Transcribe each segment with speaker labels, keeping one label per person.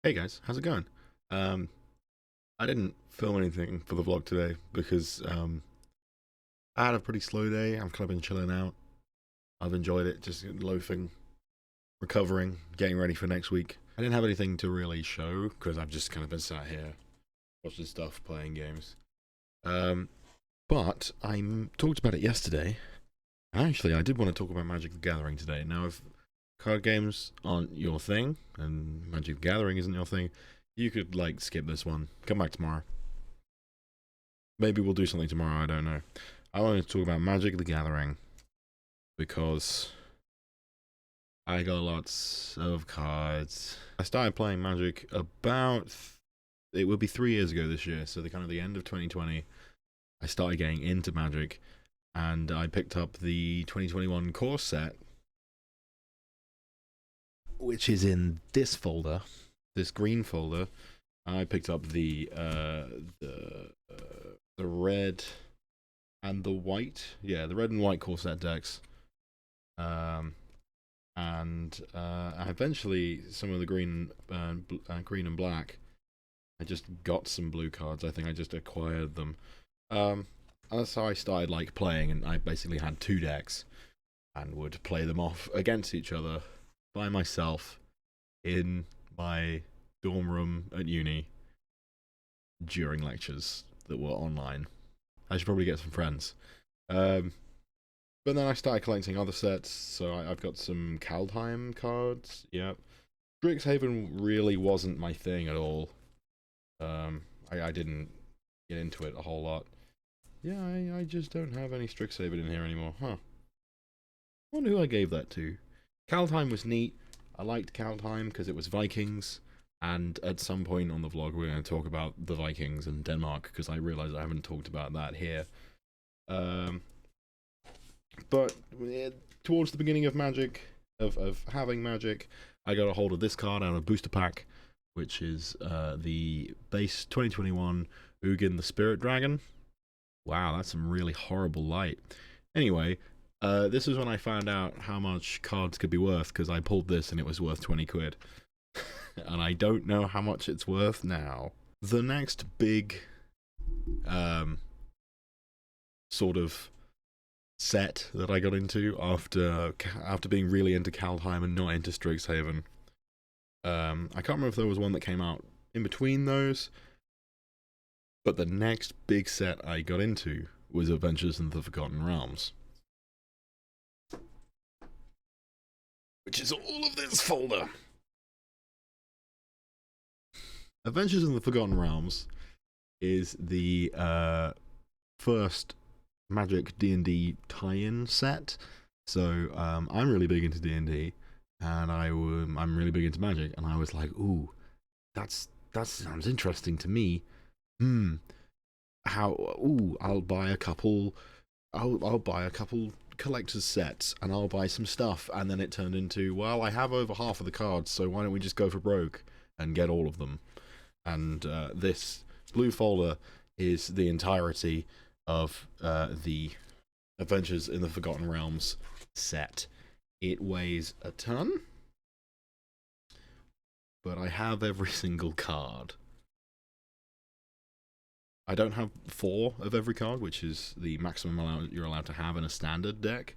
Speaker 1: Hey guys, how's it going? Um, I didn't film anything for the vlog today because I had a pretty slow day. I've kind of been chilling out. I've enjoyed it, just loafing, recovering, getting ready for next week. I didn't have anything to really show because I've just kind of been sat here watching stuff, playing games. Um, but talked about it yesterday. Actually, I did want to talk about Magic the Gathering today. Now, if card games aren't your thing and Magic the Gathering isn't your thing, you could like skip this one. Come back tomorrow. Maybe we'll do something tomorrow, I don't know. I wanted to talk about Magic the Gathering because I got lots of cards. I started playing Magic it would be 3 years ago this year, so the kind of the end of 2020. I started getting into Magic, and I picked up the 2021 core set, which is in this folder, this green folder. I picked up the red and the white, yeah, the red and white core set decks. Um, and eventually some of the green and black. I just got some blue cards. I think I just acquired them. Um, that's how I started like playing, and I basically had two decks and would play them off against each other by myself in my dorm room at uni during lectures that were online. I should probably get some friends. Um, but then I started collecting other sets, so I've got some Kaldheim cards. Yep. Strixhaven really wasn't my thing at all. I didn't get into it a whole lot. Yeah, I just don't have any Strixhaven in here anymore. Huh. I wonder who I gave that to. Kaldheim was neat. I liked Kaldheim because it was Vikings. And at some point on the vlog, we're going to talk about the Vikings and Denmark because I realize I haven't talked about that here. Um, but towards the beginning of Magic, of having Magic, I got a hold of this card out of Booster Pack, which is the base 2021 Ugin the Spirit Dragon. Wow, that's some really horrible light. Anyway, this is when I found out how much cards could be worth because I pulled this and it was worth 20 quid. And I don't know how much it's worth now. The next big sort of set that I got into after being really into Kaldheim and not into Strixhaven. I can't remember if there was one that came out in between those, but the next big set I got into was Adventures in the Forgotten Realms, which is all of this folder. Adventures in the Forgotten Realms is the first Magic D&D tie-in set. So I'm really big into D&D, and I'm really big into Magic, and I was like, ooh, that sounds interesting to me. How? Ooh, I'll buy a couple. I'll buy a couple collector's sets, and I'll buy some stuff. And then it turned into, well, I have over half of the cards, so why don't we just go for broke and get all of them? And this blue folder is the entirety of the Adventures in the Forgotten Realms set. It weighs a ton, but I have every single card. I don't have 4 of every card, which is the maximum you're allowed to have in a standard deck.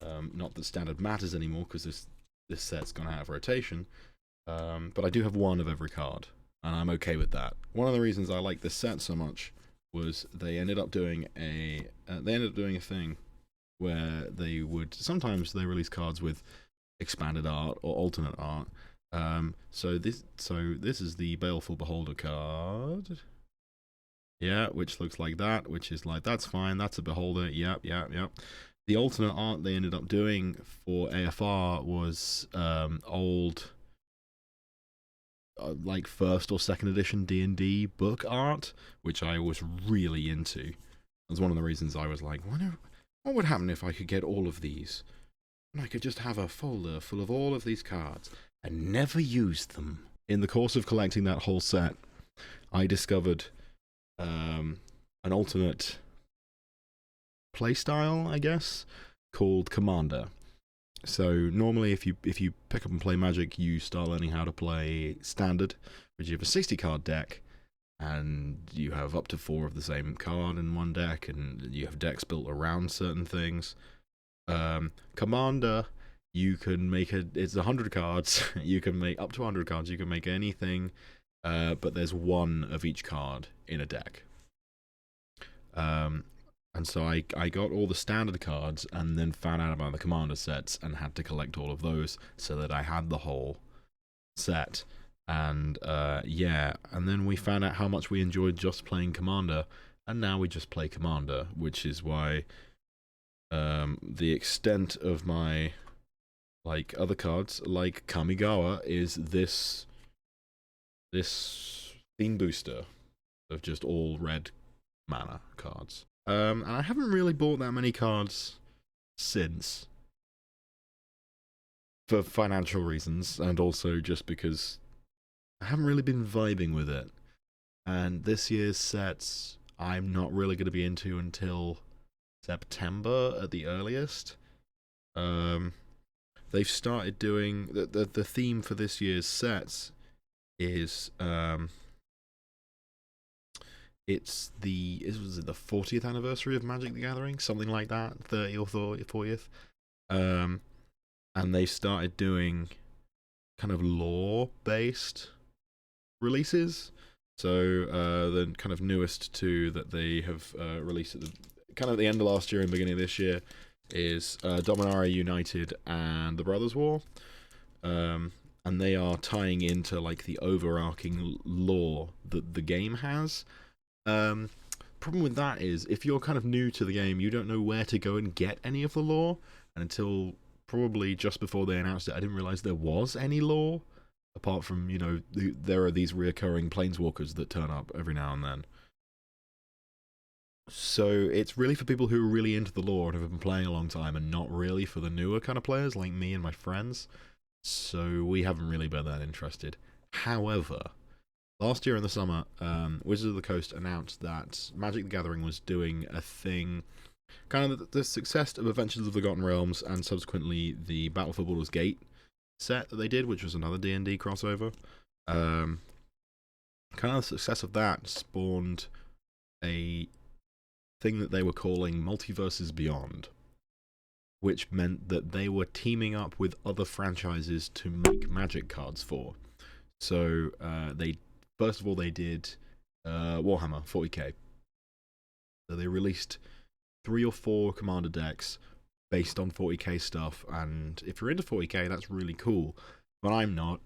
Speaker 1: Not that standard matters anymore because this set's gone out of rotation. But I do have 1 of every card, and I'm okay with that. One of the reasons I like this set so much was they ended up doing a thing where sometimes they release cards with expanded art or alternate art. So this is the Baleful Beholder card. Yeah, which looks like that, which is like, that's fine, that's a beholder, yep. The alternate art they ended up doing for AFR was old like first or second edition D&D book art, which I was really into. That's one of the reasons I was like, what would happen if I could get all of these? And I could just have a folder full of all of these cards and never use them. In the course of collecting that whole set, I discovered an alternate playstyle, I guess, called Commander. So normally, if you pick up and play Magic, you start learning how to play Standard, which you have a 60-card deck, and you have up to 4 of the same card in one deck, and you have decks built around certain things. Commander, you can make it's 100 cards. You can make up to 100 cards. You can make anything, but there's 1 of each card in a deck. And so I got all the Standard cards and then found out about the Commander sets and had to collect all of those so that I had the whole set. And yeah, and then we found out how much we enjoyed just playing Commander, and now we just play Commander, which is why the extent of my other cards, like Kamigawa, is this theme booster of just all red mana cards. And I haven't really bought that many cards since, for financial reasons, and also just because I haven't really been vibing with it. And this year's sets, I'm not really going to be into until September at the earliest. They've started doing the theme for this year's sets is it's the 40th anniversary of Magic the Gathering, something like that, 30th or 40th. And they started doing kind of lore-based releases. So the kind of newest 2 that they have released at the end of last year and beginning of this year is Dominaria United and the Brothers War. And they are tying into like the overarching lore that the game has. Problem with that is, if you're kind of new to the game, you don't know where to go and get any of the lore. And until probably just before they announced it, I didn't realize there was any lore, apart from, you know, there are these reoccurring planeswalkers that turn up every now and then. So it's really for people who are really into the lore and have been playing a long time, and not really for the newer kind of players like me and my friends. So we haven't really been that interested. However, last year in the summer, Wizards of the Coast announced that Magic the Gathering was doing a thing, kind of the success of Adventures of the Forgotten Realms, and subsequently the Battle for Baldur's Gate set that they did, which was another D&D crossover. Kind of the success of that spawned a thing that they were calling Multiverses Beyond, which meant that they were teaming up with other franchises to make Magic cards for. So first of all, they did Warhammer 40k. So they released 3 or 4 Commander decks based on 40k stuff, and if you're into 40k, that's really cool. But I'm not,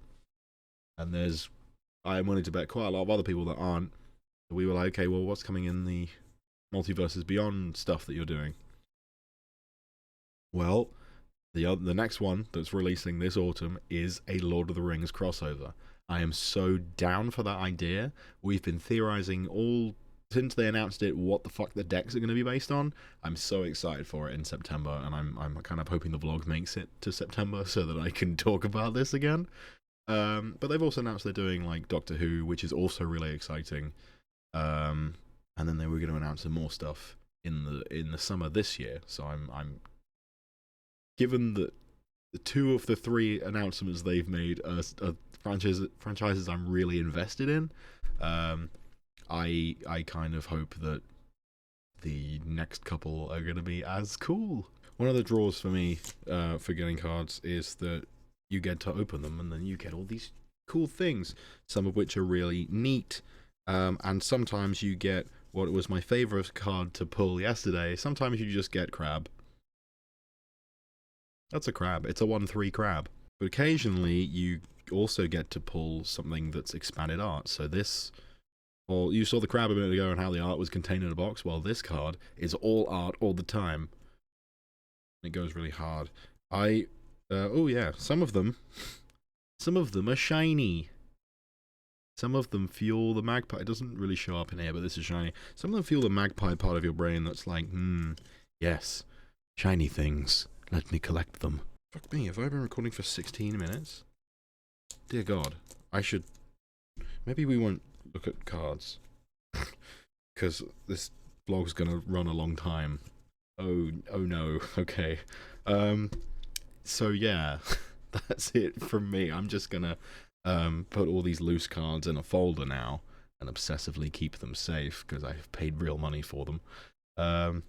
Speaker 1: and I'm willing to bet quite a lot of other people that aren't. So we were like, okay, well, what's coming in the Multiverses Beyond stuff that you're doing? Well, the next one that's releasing this autumn is a Lord of the Rings crossover. I am so down for that idea. We've been theorizing all since they announced it what the fuck the decks are going to be based on. I'm so excited for it in September, and I'm kind of hoping the vlog makes it to September so that I can talk about this again. But they've also announced they're doing like Doctor Who, which is also really exciting. And then they were going to announce some more stuff in the summer this year. So I'm given that the 2 of the 3 announcements they've made are franchises I'm really invested in. I kind of hope that the next couple are going to be as cool. One of the draws for me for getting cards is that you get to open them and then you get all these cool things, some of which are really neat. And sometimes you get what was my favorite card to pull yesterday. Sometimes you just get crab. That's a crab. It's a 1/3 crab. But occasionally you also get to pull something that's expanded art. So this, well, you saw the crab a minute ago and how the art was contained in a box. Well, this card is all art all the time. It goes really hard. Oh yeah, some of them are shiny. Some of them fuel the magpie. It doesn't really show up in here, but this is shiny. Some of them fuel the magpie part of your brain that's like, yes, shiny things. Let me collect them. Fuck me, have I been recording for 16 minutes? Dear God, I should... Maybe we won't look at cards. Because this vlog's gonna run a long time. Oh no, okay. So yeah, that's it from me. I'm just gonna put all these loose cards in a folder now and obsessively keep them safe because I've paid real money for them. Um,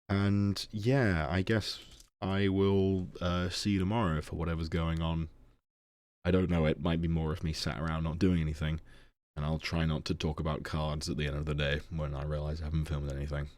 Speaker 1: and yeah, I guess I will see you tomorrow for whatever's going on. I don't know. It might be more of me sat around not doing anything, and I'll try not to talk about cards at the end of the day when I realize I haven't filmed anything.